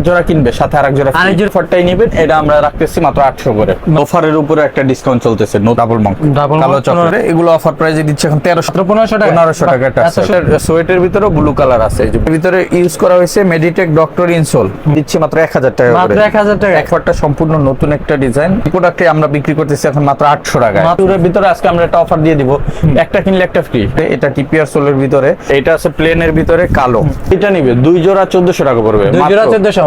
জোড়া কিনবে সাথে আরেক জোড়া অফারটাই নেবেন, এটা আমরা রাখতেছি মাত্র 800 করে। অফারের উপরে একটা ডিসকাউন্ট চলতেছে, নো ডাবল মঙ্ক কালো চকলেট, এগুলো অফার প্রাইসে দিচ্ছে এখন 1315 টাকা 1500 টাকা। এটা সোয়েটের ভিতরে ব্লু কালার আছে, এই যে ভিতরে ইউজ করা হয়েছে মেডিটেক ডক্টর ইনসোল, দিচ্ছে মাত্র 1000 টাকা করে, মাত্র 1000 টাকা। অফারটা সম্পূর্ণ নতুন একটা ডিজাইন, প্রোডাক্টে আমরা বিক্রি করতেছি এখন মাত্র 800 টাকা। এর ভিতরে আজকে আমরা একটা অফার দিয়ে দিব, একটা কিনলে একটা ফ্রি। এটা টিপিআর সোলের ভিতরে, এটা আছে প্লেনের ভিতরে কালো, এটা নিবে 2 জোড়া 1400 টাকা পড়বে, 2 জোড়া 1400।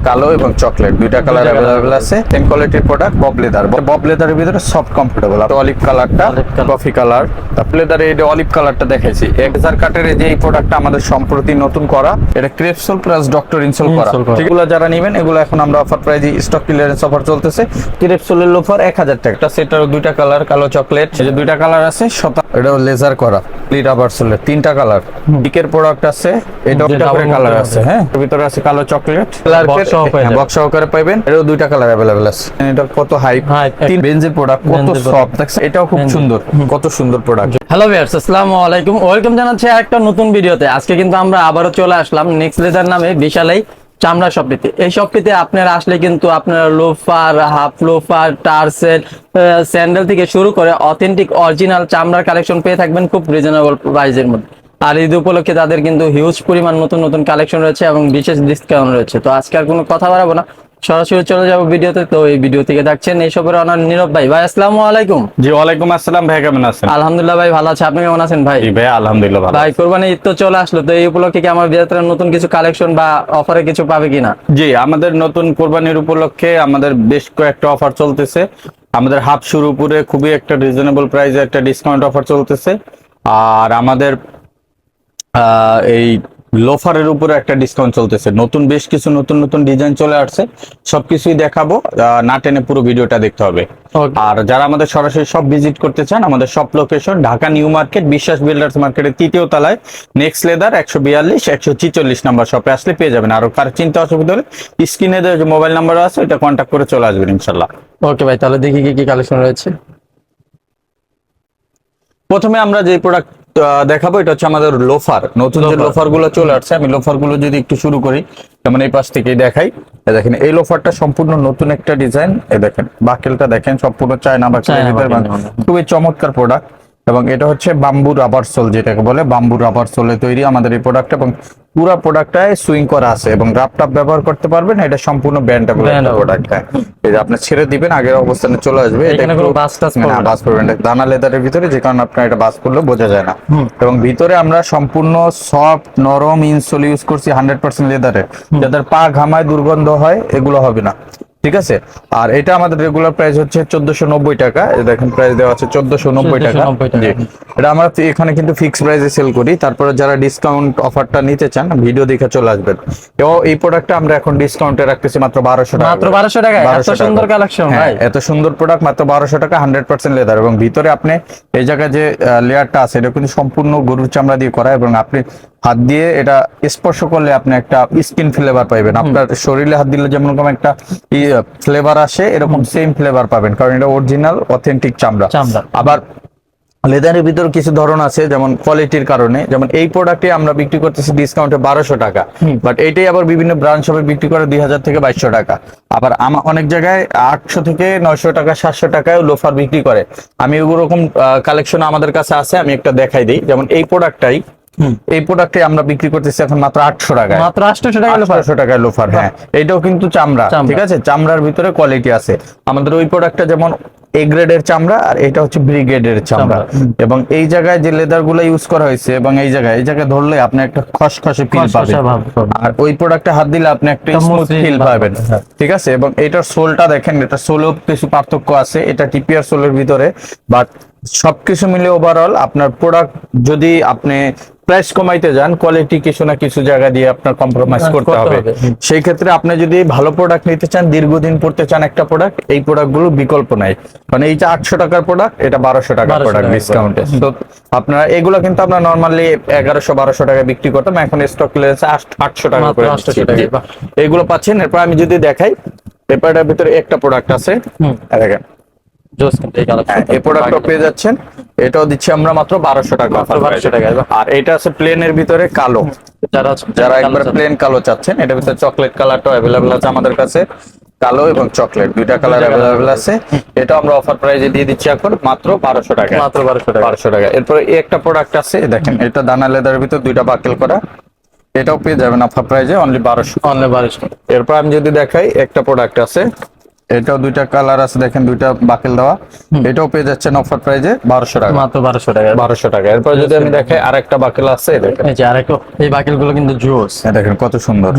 কালো এবং চকলেট দুইটা কালার अवेलेबल আছে। সেম কোয়ালিটির প্রোডাক্ট, বব লেদার, বব লেদারের ভিতরে সফট কমফোর্টেবল। আর অলিভ কালারটা, কফি কালার, তারপর লেদারে এই অলিভ কালারটা দেখাইছি। 1000 কাটের যে এই প্রোডাক্টটা আমাদের সম্প্রতি নতুন করা, এটা ক্রেপসোল প্লাস ডক্টর ইনসোল করা। এগুলো যারা নেবেন, এগুলো এখন আমরা অফার প্রাইজে স্টক ক্লিয়ারেন্স অফার চলতেছে। ক্রেপসোলের লোফার 1000 টাকা, সেটার দুইটা কালার, কালো চকলেট, এই যে দুইটা কালার আছে, এটা লেজার করা রাবার সোলের 3টা কালার। ডিকের প্রোডাক্ট আছে, এটা ডাবল কালার আছে, হ্যাঁ এর ভিতরে আছে কালো চকলেট, বক্স সহকারে পাবেন। এরও 2টা কালার अवेलेबल আছে। এটা কত হাই, 3 রেঞ্জের প্রোডাক্ট, কত সফট দেখছেন, এটাও খুব সুন্দর, কত সুন্দর প্রোডাক্ট। হ্যালো ভিউয়ার্স, আসসালামু আলাইকুম, ওয়েলকাম জানাচ্ছি একটা নতুন ভিডিওতে। আজকে কিন্তু আমরা আবারও চলে আসলাম নেক্সট লেদার নামে বিশালাই চামড়া শপটিতে। এই শপটিতে আপনারা আসলে কিন্তু আপনারা loafer, half loafer, tassel, sandal থেকে শুরু করে অথেন্টিক অরিজিনাল চামড়ার কালেকশন পেয়ে থাকবেন খুব রিজনেবল প্রাইসের মধ্যে। আর ঈদ উপলক্ষে তাদের কিন্তু হিউজ পরিমাণ নতুন নতুন কালেকশন রয়েছে এবং বিশেষ ডিসকাউন্ট রয়েছে। তো আজকে আর কোনো কথা বাড়াবো না, সরাসরি চলে যাবো ভিডিওতে। তো এই ভিডিও থেকে দেখছেন এই সবের অনার নীরব ভাই। ভাই আসসালামু আলাইকুম। জি ওয়ালাইকুম আসসালাম ভাই, কেমন আছেন? আলহামদুলিল্লাহ ভাই, ভালো আছে, আপনি কেমন আছেন ভাই? জি ভাই আলহামদুলিল্লাহ ভালো। ভাই কোরবানি ঈদ তো চলে আসলো, তো এই উপলক্ষে কি আমার ভিতরে নতুন কিছু কালেকশন বা অফারে কিছু পাবে কিনা? জি, আমাদের নতুন কোরবানির উপলক্ষে আমাদের বেশ কয়েকটা অফার চলতেছে। আমাদের হাফ শুর উপরে খুবই একটা রিজনেবল প্রাইসে একটা ডিসকাউন্ট অফার চলতেছে। আর আমাদের এই লোফারের উপরে একটা ডিসকাউন্ট চলতেছে। নতুন বেশ কিছু নতুন নতুন ডিজাইন চলে আসছে, সবকিছুই দেখাবো, না টেনে পুরো ভিডিওটা দেখতে হবে। আর যারা আমাদের সরাসরি সব ভিজিট করতে চান, আমাদের সব লোকেশন ঢাকা নিউ মার্কেট, বিশ্বাস বিল্ডার্স মার্কেটের 3য় তলায়, নেক্সট লেদার 142 146 নাম্বার শপে আসলে পেয়ে যাবেন। আর কার চিন্তা অসুবিধা হলে স্ক্রিনে যে মোবাইল নাম্বার আছে ওটা কন্ট্যাক্ট করে চলে আসবেন ইনশাল্লাহ। ওকে ভাই, তাহলে দেখি কি কি কালেকশন রয়েছে। প্রথমে আমরা যে প্রোডাক্ট দেখাবো, এটা হচ্ছে আমাদের লোফার। নতুন যে লোফার গুলো চলে আসছে, আমি লোফার গুলো যদি একটু শুরু করি, যেমন এই পাশ থেকে দেখাই। দেখেন এই লোফারটা সম্পূর্ণ নতুন একটা ডিজাইন, দেখেন বাকেলটা দেখেন সম্পূর্ণ চায়না বাকেলের ভিতরে, খুবই চমৎকার প্রোডাক্ট। এবং এটা হচ্ছে বাম্বু রাবার সোল, যেটাকে বলে বাম্বু রাবার সোলে তৈরি আমাদের এই প্রোডাক্ট, এবং পুরো প্রোডাক্টটায় সুইং করা আছে এবং রাপ টাপ ব্যবহার করতে পারবেন। এটা সম্পূর্ণ ব্যান্ডেবল একটা প্রোডাক্ট, এই যে আপনি ছেড়ে দিবেন আগের অবস্থানে চলে আসবে। এটা কোনো বাস করবেন না, দানা লেদারের ভিতরে, যে কারণে আপনার এটা বাস করলে বোঝা যায় না। এবং ভিতরে আমরা সম্পূর্ণ সফট নরম ইনসোল ইউজ করছি 100% লেদারের, যাদের পা ঘামায় দুর্গন্ধ হয় এগুলো হবে না, ঠিক আছে। আর এটা আমাদের রেগুলার প্রাইস হচ্ছে 1490 টাকা, দেখেন প্রাইস দেওয়া আছে 1490 টাকা। জি, এটা আমরা এখানে কিন্তু ফিক্স প্রাইসে সেল করি। তারপরে যারা ডিসকাউন্ট অফারটা নিতে চান ভিডিও দেখে চলে আসবেন। এবং এই প্রোডাক্টটা আমরা এখন ডিসকাউন্টে রাখতেছি মাত্র 1200 টাকা। মাত্র 1200 টাকা, এত সুন্দর কালেকশন ভাই, এত সুন্দর প্রোডাক্ট মাত্র 1200 টাকা, 100% লেদার। এবং ভিতরে আপনি এই জায়গায় যে লেয়ারটা আছে এটা কিন্তু সম্পূর্ণ গরুর চামড়া দিয়ে করা, এবং আপনি হাত দিয়ে এটা স্পর্শ করলে আপনি একটা স্কিন ফ্লেভার পাবেন। আপনার শরীরে হাত দিলে যেমন রকম একটা ফ্লেভার আসে, এরকম সেম ফ্লেভার পাবেন, কারণ এটা অরিজিনাল অথেন্টিক চামড়া। আবার লেদারের ভিতর কিছু ধরন আছে, যেমন কোয়ালিটির কারণে, যেমন এই প্রোডাক্টে আমরা বিক্রি করতেছি ডিসকাউন্টে 1200 টাকা, বাট এইটাই আবার বিভিন্ন ব্রাঞ্চ হবে বিক্রি করে 2000 থেকে 2200 টাকা। আবার অনেক জায়গায় 800 থেকে 900 টাকা 700 টাকায় লোফার বিক্রি করে। আমি ওরকম কালেকশন আমাদের কাছে আছে, আমি একটা দেখাই দিই। যেমন এই প্রোডাক্টটাই, এই প্রোডাক্টে আমরা বিক্রি করতেছি এখন মাত্র 800 টাকায়, মাত্র 800 টাকা 800 টাকায় লোফার। হ্যাঁ, এটাও কিন্তু চামড়া, ঠিক আছে, চামড়ার ভিতরে কোয়ালিটি আছে। আমাদের ওই প্রোডাক্টটা যেমন এ গ্রেডের চামড়া, আর এটা হচ্ছে বি গ্রেডের চামড়া। এবং এই জায়গায় যে লেদার গুলো ইউজ করা হয়েছে, এবং এই জায়গায় ধরলে আপনি একটা খসখসে ফিল পাবেন, আর ওই প্রোডাক্টে হাত দিলে আপনি একটা স্মুথ ফিল পাবেন, ঠিক আছে। এবং এটার সোলটা দেখেন, এটা সোলেও কিছু পার্থক্য আছে, এটা টিপিআর সোলের ভিতরে, বাট সবকিছু মিলে ওভারঅল আপনার প্রোডাক্ট, যদি আপনি প্রাইস কমাইতে যান, কোয়ালিটি কিছু না কিছু জায়গা দিয়ে আপনার কম্প্রোমাইজ করতে হবে। সেই ক্ষেত্রে আপনি যদি ভালো প্রোডাক্ট নিতে চান, দীর্ঘদিন পড়তে চান একটা প্রোডাক্ট, এই প্রোডাক্টগুলো বিকল্প নাই। মানে এইটা 800 টাকার প্রোডাক্ট, এটা 1200 টাকার প্রোডাক্ট ডিসকাউন্টে। তো আপনারা এগুলো কিন্তু আমরা নরমালি 1100-1200 টাকায় বিক্রি করতাম, এখন স্টক ক্লিয়ারেন্স 800 টাকা করে এইগুলো পাচ্ছেন। এরপর আমি যদি দেখাই, পেপারটার ভিতরে একটা প্রোডাক্ট আছে, দেখেন এই প্রোডাক্টটা পেয়ে যাচ্ছেন। এটাও দিচ্ছি আমরা মাত্র 1200 টাকা মাত্র 1200 টাকায়। আর এটা আছে প্লেনের ভিতরে কালো, যারা একবার প্লেন কালো চাচ্ছেন, এটার ভিতরে চকলেট কালারটাও অ্যাভেলেবল আছে আমাদের কাছে, কালো এবং চকলেট দুইটা কালার অ্যাভেলেবল আছে। এটা আমরা অফার প্রাইজে দিয়ে দিচ্ছি এখন মাত্র 1200 টাকা, মাত্র 1200 টাকা। 1200 টাকা। এরপরে এই একটা প্রোডাক্ট আছে দেখেন, এটা দানা লেদারের ভিতর দুইটা বাকেল করা, এটাও পেয়ে যাবেন অফার প্রাইজে অনলি 1200। অনলি 1200। এরপর আমি যদি দেখাই একটা প্রোডাক্ট আছে, এটাও দুইটা কালার আছে দেখেন, দুইটা বাকেল দেওয়া, এটাও পেয়ে যাচ্ছেন অফার প্রাইজে 1200 টাকা, মাত্র 1200 টাকা। 1200 টাকা। এরপর যদি আমি দেখাই আরেকটা বাকেল আছে, এই দেখেন, এই যে আরেকটা, এই বাকেলগুলো কিন্তু জুস, এই দেখেন কত সুন্দর,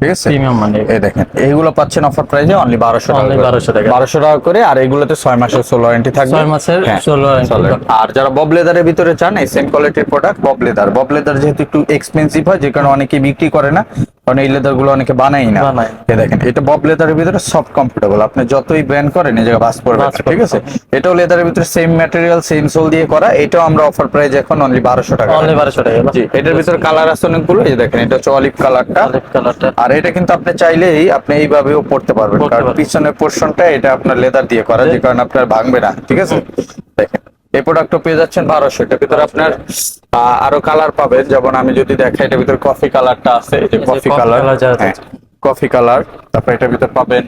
ঠিক আছে, প্রিমিয়াম মানে। এই দেখেন এইগুলো পাচ্ছেন অফার প্রাইজে অনলি 1200 টাকা, Only 1200 টাকা। 1200 টাকা করে। আর এগুলোতে 6 মাসের সোল ওয়ারেন্টি থাকবে, 6 মাসের হ্যাঁ, সোল ওয়ারেন্টি। Sole warranty. আর যারা বব লেদারের ভিতরে চান, এই সেম কোয়ালিটির প্রোডাক্ট বব লেদার যেহেতু একটু এক্সপেন্সিভ হয়, যে কারণে অনেকে বিক্রি করে না, কারণ এই লেদার গুলো অনেকে বানায় না। বানায়। এই দেখেন এটা বব লেদারের ভিতরে সফট কমফোর্টেবল, আপনি যতই ব্র্যান্ড করেন এই জায়গা বাস পড়বে না, ঠিক আছে। এটাও লেদারের ভিতরে সেম ম্যাটেরিয়াল সেম সোল দিয়ে করা, এটাও আমরা অফার প্রাইস এখন অনলি 1200 টাকা, অনলি 1200 টাকা। জি। এটার ভিতরে কালার আছে অনেকগুলো, এই দেখেন এটা হচ্ছে অলিভ কালারটা, কালারটা। আর এটা কিন্তু আপনি চাইলেই আপনি এইভাবেও পড়তে পারবেন, পড়তে কারণ পারবেন। পিছনের পোর্শনটা এটা আপনার লেদার দিয়ে করা, যে কারণে আপনার ভাঙবে না, ঠিক আছে। দেখেন এই প্রোডাক্টও পেয়ে যাচ্ছেন 1200। এটার ভিতরে আপনার আরো কালার পাবেন, যেমন আমি যদি দেখাই এটার ভিতরে কফি কালারটা আছে, এই যে কফি কালার, কফি কালার। তারপর এটার ভিতরে পাবেন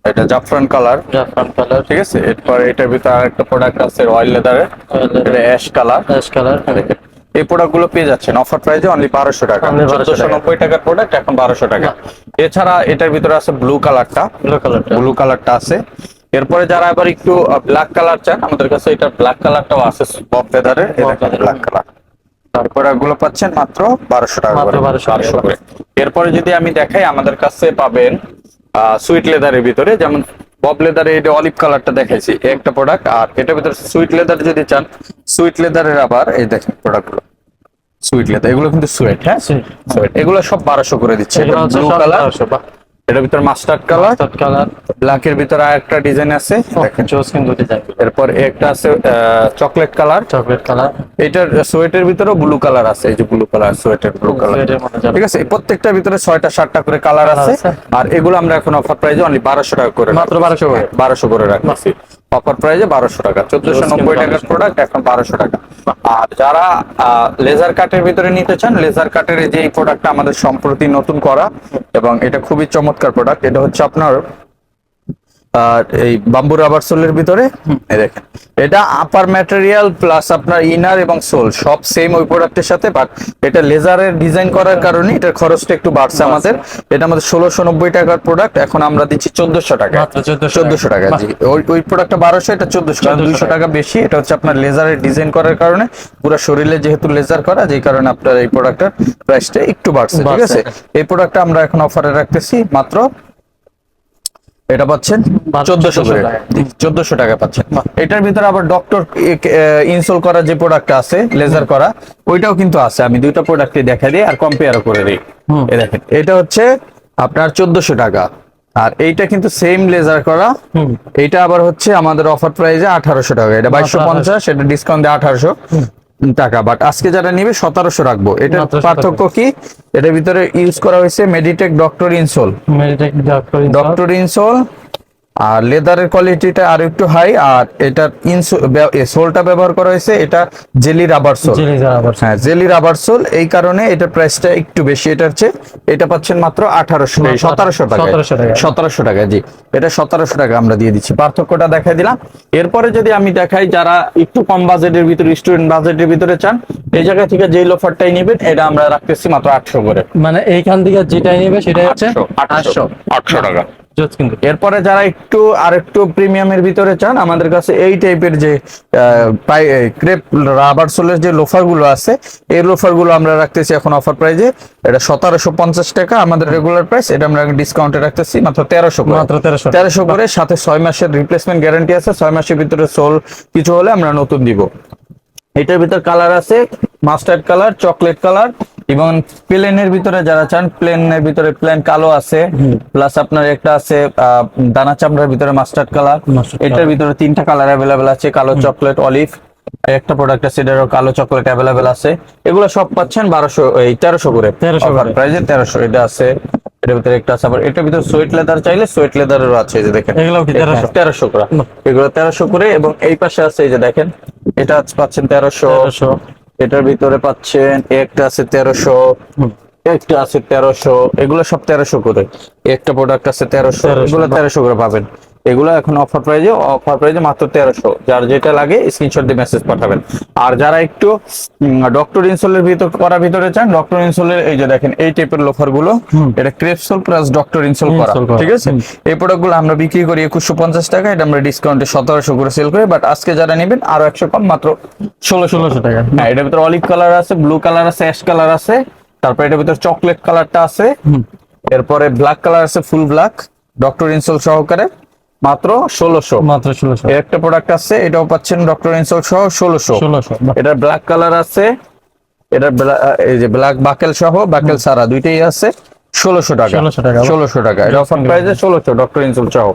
এটা জাফরান কালার, জাফরান কালার। ঠিক আছে। এরপর এটার ভিতরে আরেকটা প্রোডাক্ট আছে রয়্যাল লেদারের, এটা অ্যাশ কালার, অ্যাশ কালার। দেখেন এই প্রোডাক্ট গুলো পেয়ে যাচ্ছেন অফার প্রাইসে অনলি 1200 টাকা, Only 1200 টাকা। 1490 টাকার প্রোডাক্ট এখন 1200 টাকা। এছাড়া এটার ভিতরে আছে ব্লু কালারটা, ব্লু কালারটা আছে। এরপরে যারা আবার একটু ব্ল্যাক কালার চান, আমাদের কাছে এটা ব্ল্যাক কালারটাও আছে বব লেদারের, ব্ল্যাক কালার। তারপরে এগুলো পাচ্ছেন মাত্র 1200 টাকা মাত্র করে, 1200 করে। এরপরে যদি আমি দেখাই, আমাদের কাছে পাবেন সুইট লেদারের ভিতরে, যেমন বব লেদারে এটা অলিভ কালারটা দেখাইছি একটা প্রোডাক্ট, আর এটার ভিতরে সুইট লেদার যদি চান, সুইট লেদারের আবার এই দেখেন প্রোডাক্টগুলো সুইট লেদার, এগুলো কিন্তু সুইট, হ্যাঁ সুইট, এগুলো সব 1200 করে দিচ্ছে। এগুলো হচ্ছে ব্লু সব কালার, 1200 এটার ভিতরে মাস্টার্ড কালার, ব্ল্যাক এর ভিতরে আরেকটা ডিজাইন আছে দেখেন, জোস কিন্তু ডিজাইন। এরপর একটা আছে চকলেট কালার, এটার সোয়েটের ভিতরে ব্লু কালার আছে, এই যে ব্লু কালার, সোয়েটের ব্লু কালার, ঠিক আছে। এই প্রত্যেকটার ভিতরে 6টা 7টা করে কালার আছে। আর এগুলো আমরা এখন অফার প্রাইসে অনলি 1200 টাকা করে, মাত্র 1200 করে, 1200 করে রাখছি অফার প্রাইসে 1200 টাকা। 1490 টাকার প্রোডাক্ট এখন 1200 টাকা। আর যারা লেজার কাটের ভিতরে নিতে চান, লেজার কাটের যে এই প্রোডাক্টটা আমাদের সম্প্রতি নতুন করা, এবং এটা খুবই চমৎকার প্রোডাক্ট। এটা হচ্ছে আপনার এই বাম্বু রাবার সোলের ভিতরে, এই দেখেন এটা আপার ম্যাটেরিয়াল প্লাস আপনার ইনার এবং সোল সব সেম ওই প্রোডাক্টের সাথে, বাট এটা লেজারের ডিজাইন করার কারণে এটার খরচটা একটু বাড়ছে আমাদের। এটা আমাদের 1690 টাকার প্রোডাক্ট, এখন আমরা দিচ্ছি 1400 টাকা, 1400 টাকা, জি। ওই প্রোডাক্টটা 1200, এটা 1400, কারণ 200 টাকা বেশি। এটা হচ্ছে আপনার লেজারের ডিজাইন করার কারণে, পুরো শরীরে যেহেতু লেজার করা, যে কারণে আপনার এই প্রোডাক্টের প্রাইসটা একটু বাড়ছে, ঠিক আছে। এই প্রোডাক্টটা আমরা এখন অফারে রাখতেছি মাত্র, এটা পাচ্ছেন 1400 করে, 1400 টাকা পাচ্ছেন। এটার ভিতরে আবার ডক্টর ইনস্টল করা যে প্রোডাক্ট আছে লেজার করা, ওইটাও কিন্তু আছে। আমি দুইটা প্রোডাক্টই দেখা দিই আর কম্পেয়ার করে দিই। এই দেখেন এটা হচ্ছে আপনার 1400 টাকা, আর এইটা কিন্তু সেম লেজার করা, এইটা আবার হচ্ছে আমাদের অফার প্রাইসে 1800 টাকা। এটা 2250, এটা ডিসকাউন্ট দিয়ে 1800 টাকা, বাট আজকে যারা নিবে 1700 রাখবো। এটার পার্থক্য কি, এটার ভিতরে ইউজ করা হয়েছে মেডিটেক ডক্টর ইনসোল, আর লেদারের কোয়ালিটিটা আরো একটু হাই, আর এটার সোলটা ব্যবহার করা হয়েছে এটা জেলি রাবার সোল, হ্যাঁ জেলি রাবার সোল, এই কারণে এটার প্রাইসটা একটু বেশি। এটা হচ্ছে, এটা পাচ্ছেন মাত্র 1700 টাকা, 1700 টাকা, জি। এটা 1700 টাকা আমরা দিয়ে দিচ্ছি, পার্থক্যটা দেখাই দিলাম। এরপরে যদি আমি দেখাই, যারা একটু কম বাজেটের ভিতরে, স্টুডেন্ট বাজেটের ভিতরে চান, এই জায়গা থেকে যে লোফারটাই নেবেন, এটা আমরা রাখতেছি মাত্র 800 করে, মানে এইখান থেকে যেটাই নেবে সেটাই হচ্ছে 800 টাকা। এরপরে যারা একটু আর একটু প্রিমিয়ামের ভিতরে চান, আমাদের কাছে এই টাইপের যে ক্রেপ রাবার সোলের যে লোফার গুলো আছে, এই লোফার গুলো আমরা রাখতেছি এখন অফার প্রাইজে, এটা 1750 টাকা আমাদের রেগুলার প্রাইস, এটা আমরা ডিসকাউন্টে রাখতেছি মাত্র 1300 করে, সাথে 6 মাসের রিপ্লেসমেন্ট গ্যারান্টি আছে। 6 মাসের ভিতরে সোল কিছু হলে আমরা নতুন দিব। এটার ভিতর কালার আছে মাস্টার্ড কালার, চকলেট কালার, এবং প্লেনের ভিতরে যারা চান, প্লেনের ভিতরে প্লেন কালো আছে, প্লাস আপনার একটা আছে দানা চামড়ার ভিতরে মাস্টার্ড কালার। এটার ভিতরে 3টা কালার অ্যাভেলেবেল আছে, কালো, চকলেট, অলিভ। একটা প্রোডাক্ট আছে এটারও কালো চকলেট অ্যাভেলেবেল আছে। এগুলো সব পাচ্ছেন 1300 করে, 1300 করে প্রাইসে 1300। এটা আছে, এটার ভিতরে একটা আছে, আবার এটার ভিতরে সুইট লেদার চাইলে সুইট লেদারেরও আছে, এই যে দেখেন এগুলো 1300 করে, এগুলো 1300 করে। এবং এই পাশে আছে এই যে দেখেন, এটা পাচ্ছেন 1300। 1300 এটার ভিতরে পাচ্ছেন একটা আছে 1300, একটা আছে 1300, এগুলো সব 1300 করে। একটা প্রোডাক্ট আছে 1300, এগুলো 1300 করে পাবেন। এগুলো এখন অফার প্রাইজে মাত্র 1300। যার যেটা লাগে স্ক্রিনশট দিয়ে মেসেজ পাঠাবেন। আর যারা একটু ডক্টর ইনসোলের ভিতরে চান, ডক্টর ইনসোলের এই যে দেখেন এই টাইপের লোফার গুলো, এটা ক্রেপসোল প্লাস ডক্টর ইনসোল করা, ঠিক আছে। এই প্রোডাক্ট গুলো আমরা বিক্রি করি 2150 টাকা, এটা আমরা ডিসকাউন্টে 1700 করে সেল করি। বাট আজকে যারা নেবেন আরো 100 কম, মাত্র 1600 টাকা। হ্যাঁ, এটার ভিতরে অলিভ কালার আছে, ব্লু কালার আছে, অ্যাশ কালার আছে, তারপর এটার ভিতরে চকলেট কালারটা আছে, এরপরে ব্ল্যাক কালার আছে, ফুল ব্ল্যাক, ডক্টর ইনসোল সহকারে মাত্র 1600। মাত্র 1600। এর একটা প্রোডাক্ট আছে, এটাও পাচ্ছেন ডক্টর ইনসোল সহ 1600। এটার ব্ল্যাক কালার আছে, এটার এই যে ব্ল্যাক বাকেল সহ, বাকেল সারা দুইটাই আছে 1600 টাকা। 1600 টাকা, এটা অফার প্রাইসে 1600 ডক্টর ইনসোল সহ।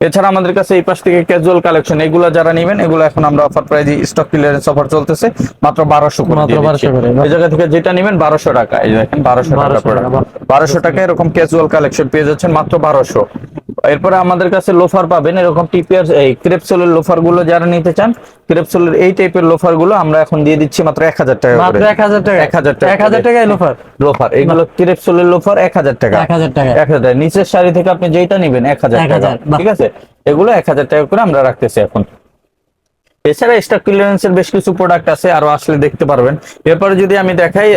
এছাড়া আমাদের কাছে এই পাশ থেকে ক্যাজুয়াল কালেকশন, এগুলো যারা নেবেন, এগুলো এখন আমরা অফার প্রাইজে স্টক ক্লিয়ারেন্স অফার চলতেছে মাত্র 1200 করে। মাত্র 1200 করে। এই জায়গা থেকে যেটা নেবেন 1200 টাকা, এই দেখেন 1200 টাকা প্রোডাক্ট, 1200 টাকা এরকম ক্যাজুয়াল কালেকশন পেয়ে যাচ্ছেন মাত্র 1200। এরপরে আমাদের কাছে লোফার পাবেন এরকম টিপিআর, এই ক্রেপসোলের লোফার গুলো যারা নিতে চান, ক্রেপসোলের এই টাইপের লোফার গুলো আমরা এখন দিয়ে দিচ্ছি মাত্র 1000 টাকা করে। মাত্র 1000 টাকা। 1000 টাকা, 1000 টাকায় লোফার এগুলো ক্রেপসোলের লোফার 1000 টাকা। 1000 টাকা। 1000 টাকা নিচের শাড়ি থেকে আপনি যেটা নেবেন 1000 টাকা, ঠিক আছে। এগুলো 1000 টাকা করে আমরা রাখতেছি এখন। এছাড়া স্টক ক্লিয়ারেন্সের বেশ কিছু প্রোডাক্ট আছে, আরো আসলে দেখতে পারবেন। এরপরে যদি আমি দেখাই,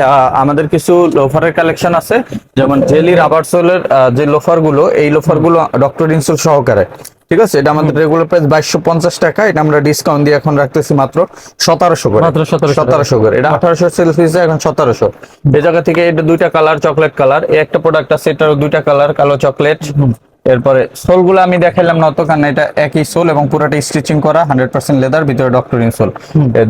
আমাদের কিছু লোফারের কালেকশন আছে, যেমন জেলি রাবার সোলের যে লোফার গুলো, এই লোফার গুলো ডক্টর ইনসোল সহকারে, ঠিক আছে। এটা আমাদের রেগুলার প্রাইস 2250 টাকা, এটা আমরা ডিসকাউন্ট দিয়ে এখন রাখতেছি মাত্র 1700 করে। মাত্র 1700 করে, এটা 1800 সেল হয়েছে, এখন 1700। এই জায়গা থেকে এটা দুইটা কালার, চকলেট কালার, এই একটা প্রোডাক্ট আছে, এটারও দুইটা কালার, কালো চকলেট। এরপরে সোল গুলো আমি দেখাইলাম না তো, কারণ এটা একই সোল এবং পুরোটা স্টিচিং করা 100% লেদার, ভিতরে ডক্টর ইনসোল।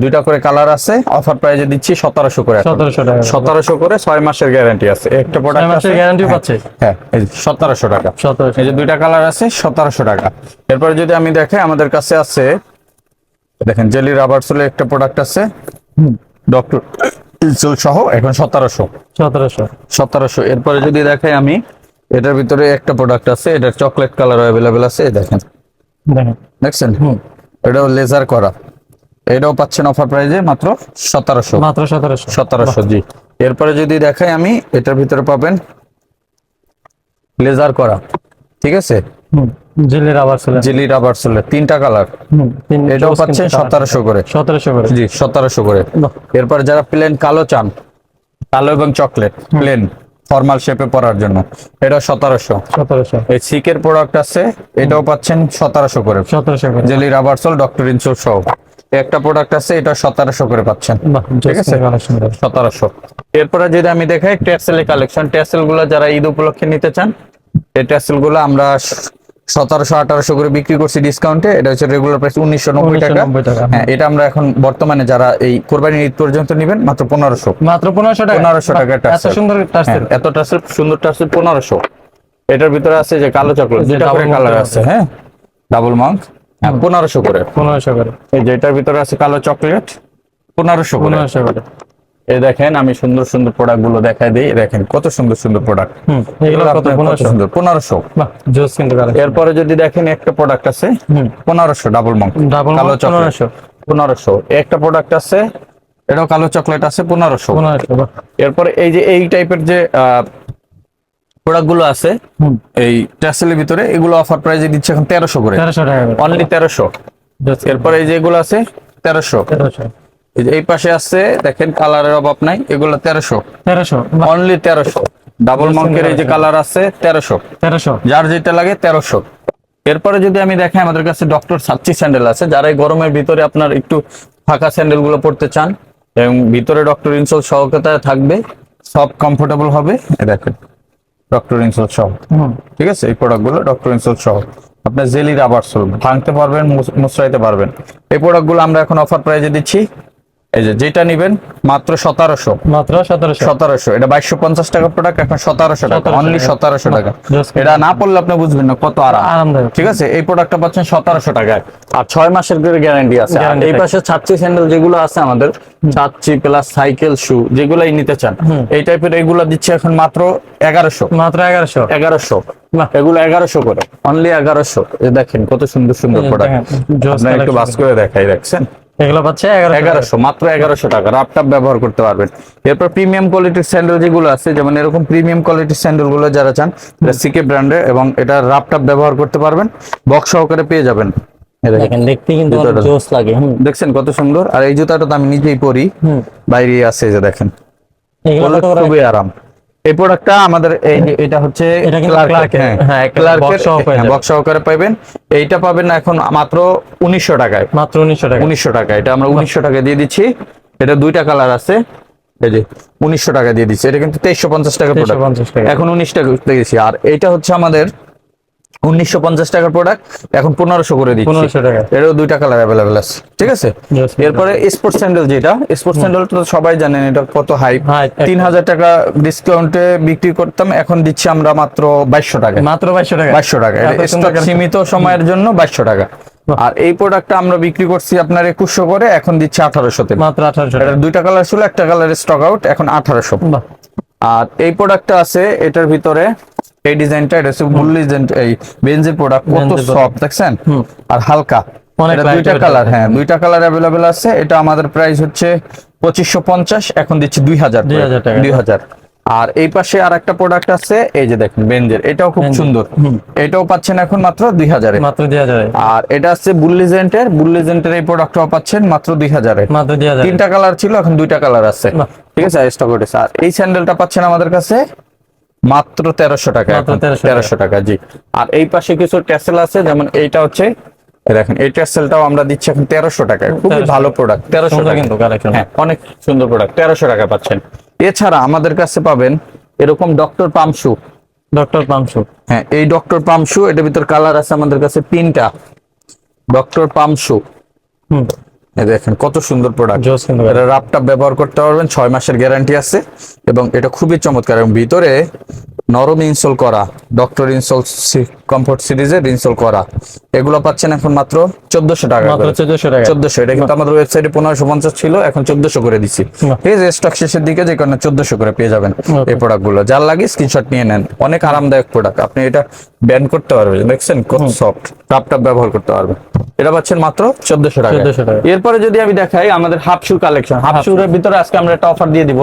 দুইটা করে কালার আছে, অফার প্রাইজে দিচ্ছি 1700 করে। 1700 টাকা। 1700 করে, 6 মাসের গ্যারান্টি আছে। একটা প্রোডাক্ট 6 মাসের গ্যারান্টি পাচ্ছে। হ্যাঁ, এই 1700 টাকা। 1700। এই যে দুইটা কালার আছে 1700 টাকা। এরপরে যদি আমি দেখাই, আমাদের কাছে আছে দেখেন জেলি রাবার সোলের একটা প্রোডাক্ট আছে, ডক্টর ইনসোল সহ, এখন 1700। এরপরে যদি দেখাই আমি, এটার ভিতরে একটা প্রোডাক্ট আছে, এটার চকলেট কালার অ্যাভেলেবেল আছে, এই দেখেন, দেখছেন, এটাও লেজার করা, এটাও পাচ্ছেন অফার প্রাইজে মাত্র 1700। মাত্র 1700, জি। এরপরে যদি দেখাই আমি, এটার ভিতরে পাবেন লেজার করা, ঠিক আছে, জেলি রাবার সোলের তিনটা কালার, এটাও পাচ্ছেন 1700 করে। 1700 করে, জি 1700 করে। এরপর যারা প্লেন কালো চান, কালো এবং চকলেট প্লেন ফর্মাল শেপে পরার জন্য, এটা 1700। এই সিকের প্রোডাক্ট আছে, এটাও পাচ্ছেন 1700 করে। 1700 করে, jelly rubber soul, doctor insole সহ। একটা প্রোডাক্ট আছে, এটা 1700 করে পাচ্ছেন, ঠিক আছে, 1700। এরপরে যদি আমি দেখাই ট্যাসেল কালেকশন, ট্যাসেল গুলো যারা ঈদ উপলক্ষে নিতে চান, এই ট্যাসেল গুলো আমরা 1700-1800 করে বিক্রি করছি ডিসকাউন্টে। এটা হচ্ছে রেগুলার প্রাইস 1990 টাকা। হ্যাঁ, এটা আমরা এখন বর্তমানে যারা এই কোরবানির ঈদ পর্যন্ত নেবেন মাত্র 1500। মাত্র 1500 টাকা। 1500 টাকা এত সুন্দর টার্সেল, এত টার্সেল, সুন্দর টার্সেল 1500। এটার ভিতরে আছে যে কালো চকলেট, দুটো করে কালার আছে, হ্যাঁ, ডাবল মাউন্ট, 1500 করে। 1500 করে। এই যে এটার ভিতরে আছে কালো চকলেট, 1500 করে। 1500 করে। এই দেখেন, আমি সুন্দর সুন্দর প্রোডাক্ট গুলো দেখাই দিই, দেখেন কত সুন্দর সুন্দর প্রোডাক্ট। এগুলো কত? 1500। 1500। বাহ, জোস কিন্তু কালেকশন। এরপরে যদি দেখেন একটা প্রোডাক্ট আছে 1500, ডাবল মাউন্ট, কালো চকলেট 1500। একটা প্রোডাক্ট আছে, এটাও কালো চকলেট আছে 1500। 1500। বাহ। এরপরে এই যে এই টাইপের যে প্রোডাক্ট গুলো আছে এই ট্যাসেলের ভিতরে, এগুলো অফার প্রাইসে দিচ্ছে এখন 1300 করে, 1300 টাকা করে। অনলি 1300। এরপরে এই যে এগুলো আছে 1300। 1300। এই যে এই পাশে আছে দেখেন, কালারের অভাব নাই, এগুলো 1300, 1300। অনলি 1300। ডাবল মাউন্টের এই যে কালার আছে 1300, 1300। যার যেটা লাগে 1300। এরপরে যদি আমি দেখাই, আমাদের কাছে ডক্টর সাচ্চি স্যান্ডেল আছে, যারা এই গরমের ভিতরে আপনার একটু ফাঁকা স্যান্ডেল গুলো পড়তে চান এবং ভিতরে ডক্টর ইনসোল সহকারে থাকবে, সব কমফোর্টেবল হবে। এই দেখেন ডক্টর ইনসোল সহ, ঠিক আছে, এই প্রোডাক্ট গুলো ডক্টর ইনসোল সহ। আপনার জেলি রাবার সোল, ভাঙতে পারবেন, মুছড়াইতে পারবেন। এই প্রোডাক্ট গুলো আমরা এখন অফার প্রাইজে দিচ্ছি, এই যে যেটা নিবেন মাত্র 1700। মাত্র 1700। 1700। এটা 2250 টাকা প্রোডাক্ট, এখন 1700 টাকা, অনলি 1700 টাকা। এটা না পড়লে আপনি বুঝবেন না কত আরামদায়ক, ঠিক আছে। এই প্রোডাক্টটা পাচ্ছেন 1700 টাকায়, আর 6 মাসের করে গ্যারান্টি আছে। আর এই পাশে ছাচ্চি স্যান্ডেল যেগুলো আছে আমাদের, ছাচ্চি প্লাস সাইকেল শু যেগুলাই নিতে চান, এই টাইপের এইগুলো দিচ্ছে এখন মাত্র 1100। মাত্র 1100। 1100। এগুলো 1100 করে, অনলি 1100। এই দেখেন কত সুন্দর সুন্দর প্রোডাক্ট, আপনারা একটু বাস করে দেখাই, দেখছেন এগুলো পাচ্ছে 1100, মাত্র 1100 টাকা রাফ টাপ ব্যবহার করতে পারবেন। এরপর প্রিমিয়াম কোয়ালিটির স্যান্ডেল যেগুলো আছে, যেমন এরকম প্রিমিয়াম কোয়ালিটির স্যান্ডেল গুলো যারা চান, এটা সিকে ব্র্যান্ডের এবং এটা রাফ টাপ ব্যবহার করতে পারবেন, বক্স সহকারে পেয়ে যাবেন। এই দেখেন, দেখেন দেখতে কিন্তু অনেক জুতাটা জোস লাগে। দেখছেন কত সুন্দর। আর এই জুতাটা তো আমি নিজেই পরি, বাইরে আছে, এই যে দেখেন, এগুলো পরলে কত করে? খুবই আরাম। এই প্রোডাক্টটা আমাদের এটা হচ্ছে এটা কিন্তু ক্লার্কের, হ্যাঁ, একটা ক্লার্কের box সহ পেয়ে যাবেন। বক্স সহকারে পাবেন। এইটা পাবেন না এখন মাত্র 1900 টাকায়, মাত্র 1900 টাকা। 1900 টাকা। এটা আমরা 1900 টাকা দিয়ে দিচ্ছি। এটা দুইটা কালার আছে, এই যে 1900 টাকা দিয়ে দিচ্ছি। এটা কিন্তু 2350 টাকার প্রোডাক্ট, 2350 টাকা। এখন 19 টাকা দিয়েছি। আর এইটা হচ্ছে আমাদের 1950 টাকার প্রোডাক্ট, এখন 1500 করে দিচ্ছি। 1500 টাকা। এরও দুইটা কালার অ্যাভেলেবেল আছে, ঠিক আছে। Yes, এরপরে স্পোর্টস স্যান্ডেল, যেটা স্পোর্টস স্যান্ডেল তো সবাই জানেন এটা কত হাইপ। Hype, 3000 টাকা ডিসকাউন্টে বিক্রি করতাম, এখন দিচ্ছি আমরা মাত্র 2200 টাকা। মাত্র 2200 টাকা। 2200 টাকা, এটা এত সুন্দর stock সীমিত সময়ের জন্য 2200 টাকা। বাহ। আর এই প্রোডাক্টটা আমরা বিক্রি করছি আপনার 2100 করে, এখন দিচ্ছি 1800 তে। মাত্র 1800 টাকা। এটার দুইটা কালার ছিল, একটা কালারের স্টক আউট, এখন 1800। বাহ। আর এই প্রোডাক্টটা আছে এটার ভিতরে, এই ডিজাইনটা, এটা হচ্ছে ফুল ডিজাইন, এই বেঞ্জের প্রোডাক্ট, কত বেঞ্জের product। সফট দেখছেন, আর হালকা। অনেক এটা light দুইটা weight কালার, আছে। হ্যাঁ দুইটা কালার অ্যাভেলেবেল আছে। এটা আমাদের প্রাইস হচ্ছে 2550, এখন দিচ্ছি 2000 2000 টাকা। 2000। আর এই পাশে আর একটা প্রোডাক্ট আছে, এই যে দেখেন বেঞ্জের, এটাও খুব বেঞ্জের। সুন্দর। এটাও পাচ্ছেন এখন মাত্র 2000 এ। মাত্র 2000 এ। আর এটা আছে বুল লিজেন্টের এই প্রোডাক্টটাও পাচ্ছেন মাত্র 2000 এ। মাত্র 2000 এ। তিনটা কালার ছিল, এখন দুইটা কালার আছে, বাহ। ঠিক আছে, স্টক উঠেছে। আর এই স্যান্ডেলটা পাচ্ছেন আমাদের কাছে মাত্র 1300 টাকা, মাত্র 1300 1300 টাকা, জি। আর এই পাশে কিছু ট্যাসেল আছে, যেমন এইটা হচ্ছে, এই দেখেন এই ট্যাসেলটাও আমরা দিচ্ছি এখন 1300 টাকায়, খুবই 1300 ভালো প্রোডাক্ট। 1300 সুন্দর টাকা কিন্তু কালেকশন। হ্যাঁ, অনেক সুন্দর প্রোডাক্ট, 1300 টাকা পাচ্ছেন। এছাড়া আমাদের কাছে পাবেন এরকম ডক্টর পাম শু। ডক্টর পামশু। হ্যাঁ, এই ডক্টর পাম শু, এটার ভিতর কালার আছে আমাদের কাছে 3টা। ডক্টর পাম শু, এই দেখেন কত সুন্দর প্রোডাক্ট। জোস কিন্তু। এটা রাফটাপ ব্যবহার করতে পারবেন, 6 মাসের গ্যারান্টি আছে, এবং এটা খুবই চমৎকার। এবং ভিতরে নরম ইনসোল করা, ডক্টর ইনসোল কমফোর্ট সিরিজের ইনসোল করা, এগুলো পাচ্ছেন এখন মাত্র 1400 টাকা মাত্র করে। 1400 টাকা। 1400, এটা কিন্তু আমাদের ওয়েবসাইটে 1550 ছিল, এখন 1400 করে দিচ্ছি। বাহ। ঠিক আছে, স্টক শেষের দিকে, যে কারণে 1400 করে পেয়ে যাবেন এই প্রোডাক্টগুলো। যার লাগে স্ক্রিনশট নিয়ে নেন, অনেক আরামদায়ক প্রোডাক্ট। আপনি এটা ব্যান্ড করতে পারবেন, দেখছেন কত সফট, রাফটাপ ব্যবহার করতে পারবেন। এটা পাচ্ছেন মাত্র 1400 টাকা। 1400 টাকা। এরপরে যদি আমি দেখাই আমাদের হাফ শু কালেকশন, হাফ শুর ভিতরে আজকে আমরা একটা অফার দিয়ে দিব,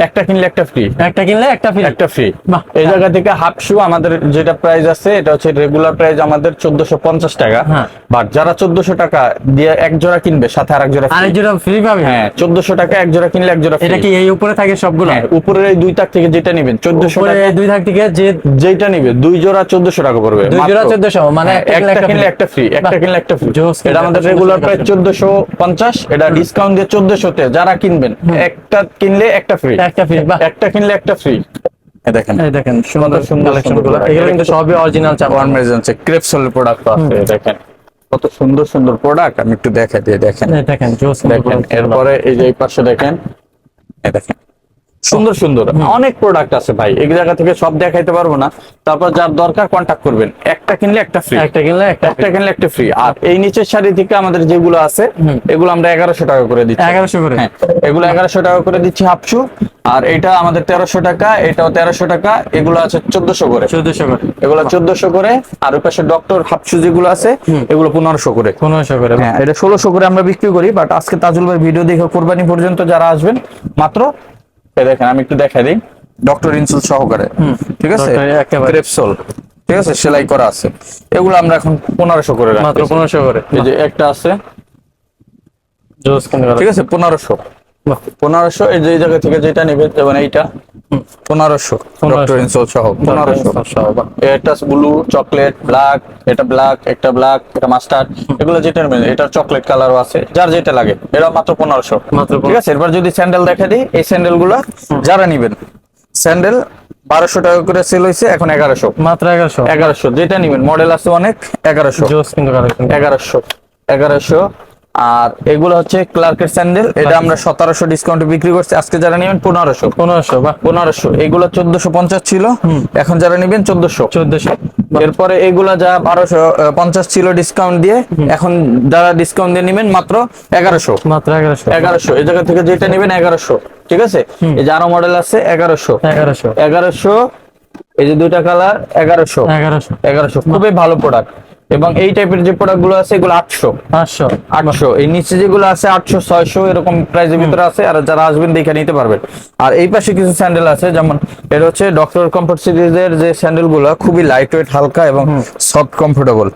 একটা কিনলে একটা ফ্রি। একটা কিনলে একটা ফ্রি। একটা ফ্রি। বাহ। এই জায়গা থেকে হাফ শু আমাদের যেটা প্রাইস আছে, এটা হচ্ছে রেগুলার প্রাইস আমাদের 1450 টাকা। হ্যাঁ। বাট যারা 1400 টাকা দিয়ে এক জোড়া কিনবে, সাথে আরেক জোড়া free। আরেক জোড়া ফ্রি পাবে। হ্যাঁ, 1400 টাকা এক জোড়া কিনলে এক জোড়া এটা free। কি এই উপরে থাকে সবগুলো? হ্যাঁ, উপরের এই দুই তাক থেকে যেটা নেবেন 1400 উপরে টাকা, দুই থাক থেকে যে যেটা নিবে দুই জোড়া 1400 টাকা পড়বে। দুই জোড়া মাত্র। 1400, মানে হ্যাঁ, একটা একটা কিনলে free। একটা ফ্রি, একটা বাহ। কিনলে একটা ফ্রি। জোস কিন্তু, এটা আমাদের একটা রেগুলার সুন্দর প্রাইস 1450, এটা ডিসকাউন্ট দিয়ে 1400 তে যারা কিনবেন, একটা কিনলে একটা ফ্রি, একটা ফ্রি। বাহ। একটা কিনলে একটা ফ্রি। দেখেন এই দেখেন সুন্দর সুন্দর কালেকশন সুন্দর গুলো, product। এগুলো কিন্তু সবই অরিজিনাল চামড়া। ওয়ান মেজান্সে ক্রেপসোলের প্রোডাক্ট আছে, দেখেন কত সুন্দর সুন্দর প্রোডাক্ট। আমি একটু দেখাই দিয়ে, দেখেন এই দেখেন জোস দেখেন। এরপরে এই যে এই পাশে দেখেন, এই দেখেন সুন্দর সুন্দর অনেক প্রোডাক্ট আছে ভাই, এই জায়গা থেকে সব দেখাইতে পারবো না। তারপর যার দরকার কন্টাক্ট করবেন, একটা কিনলে একটা ফ্রি, একটা কিনলে একটা একটা কিনলে একটা ফ্রি। আর এই নিচের শাড়ি থেকে আমাদের যেগুলো আছে, এগুলো আমরা 1100 টাকা করে দিচ্ছি। 1100 করে। হ্যাঁ, এগুলো 1100 টাকা করে দিচ্ছি হাফ শু। আর এটা আমাদের 1300 টাকা, এটাও 1300 টাকা, এগুলো আছে 1400 করে। 1400 করে। এগুলো 1400 করে। আর ওই পাশে ডক্টর হাফ শু যেগুলো আছে, এগুলো 1500 করে। 1500 করে। হ্যাঁ, এটা 1600 করে আমরা বিক্রি করি। বাট আজকে তাজুল ভাই ভিডিও দেখে কোরবানি পর্যন্ত যারা আসবেন, মাত্র এই দেখেন, আমি একটু দেখাই দিই, ডক্টর ইনসুল সহকারে, ঠিক আছে, ডক্টর একেবারে। ক্রেপসোল, ঠিক আছে, সেলাই করা আছে। এগুলো আমরা এখন 1500 করে মাত্র রাখতেছি। 1500 করে। এই যে একটা আছে, জোস কিন্তু। ঠিক আছে, 1500। 1500, এই যে এই জায়গা থেকে যেটা নেবে, যেমন এইটা 1500, ডক্টর ইনসোল সহ 1500। এটা ব্লু, চকলেট, ব্ল্যাক, এটা ব্ল্যাক, একটা ব্ল্যাক, এটা মাস্টার্ড, এগুলো যেটা নেবেন। এটা চকলেট কালারও আছে, যার যেটা লাগে। এটা মাত্র 1500। মাত্র ঠিক আছে। এরপর যদি স্যান্ডেল দেখা দিই, এই স্যান্ডেল গুলা যারা নিবেন, স্যান্ডেল 1200 টাকা করে সেল হয়েছে, এখন 1100। মাত্র 1100। 1100 যেটা নিবেন, মডেল আছে অনেক, 1100। জোস কিন্তু কালেকশন। 1100। আর এগুলো হচ্ছে ক্লার্কের স্যান্ডেল, এটা আমরা 1700 ডিসকাউন্টে বিক্রি করছি। আজকে যারা নেবেন 1500। 1500। বাহ। 1500। এগুলো 1450 ছিল, এখন যারা নেবেন 1400। 1400। এরপরে এগুলা যা 1250 ছিল ডিসকাউন্ট দিয়ে, এখন যারা ডিসকাউন্ট দিয়ে নেবেন মাত্র 1100। মাত্র 1100। 1100, এই জায়গা থেকে যেটা নেবেন 1100। ঠিক আছে। এই যে আরো মডেল আছে 1100। 1100। 1100, এই যে দুইটা কালার 1100। 1100। 1100 খুবই ভালো প্রোডাক্ট। এবং এই টাইপের যে প্রোডাক্ট গুলো আছে এগুলো 800 এই নিচে যেগুলো আছে 800 600 এরকম প্রাইসের ভিতরে আছে। আর যারা আসবেন দেখে নিতে পারবেন। আর এই পাশে কিছু স্যান্ডেল আছে, যেমন এটা হচ্ছে ডক্টর কমফোর্ট সিরিজের যে স্যান্ডেল গুলো খুবই লাইট ওয়েট, হালকা এবং সফট কমফোর্টেবল।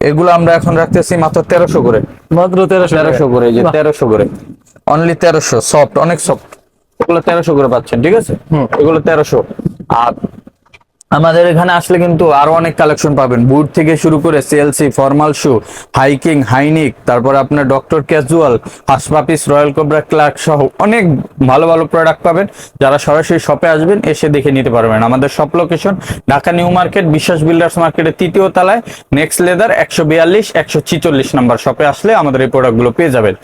এগুলো আমরা এখন রাখতেছি মাত্র 1300 করে, মাত্র 1300 করে, এই যে 1300 করে, অনলি 1300, সফট, অনেক সফট। এগুলো 1300 করে পাচ্ছেন, ঠিক আছে? এগুলো 1300। আর আমাদের এখানে আসলে কিন্তু আরো অনেক কালেকশন পাবেন, বুট থেকে শুরু করে CLC, formal shoe, hiking, high neck, তারপরে আপনার doctor casual, Hush Puppies, Royal Cobra, Clark সহ অনেক ভালো ভালো প্রোডাক্ট পাবেন। যারা সরাসরি শপে আসবেন এসে দেখে নিতে পারবেন। আমাদের shop location Dhaka new market, বিশ্বাস বিল্ডার্স মার্কেটের 3য় তলায়, নেক্সট লেদার 142 146 নাম্বার শপে আসলে আমাদের এই প্রোডাক্টগুলো পেয়ে যাবেন।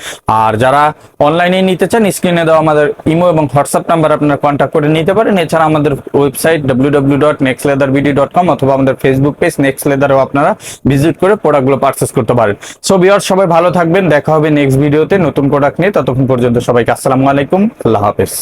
আর যারা অনলাইনে নিতে চান স্ক্রিনে দেওয়া আমাদের ইমো এবং হোয়াটসঅ্যাপ নাম্বার আপনারা কন্ট্যাক্ট করে নিতে পারেন। এছাড়া আমাদের ওয়েবসাইট www.nextleatherbd.com অথবা আমাদের ফেসবুক পেজ নেক্সট লেদারও আপনারা ভিজিট করে প্রোডাক্টগুলো পারচেস করতে পারেন। সো ভিউয়ার্স, সবাই ভালো থাকবেন, দেখা হবে নেক্সট ভিডিওতে নতুন প্রোডাক্ট নিয়ে। ততক্ষণ পর্যন্ত সবাইকে আসসালামু আলাইকুম, আল্লাহ হাফেজ।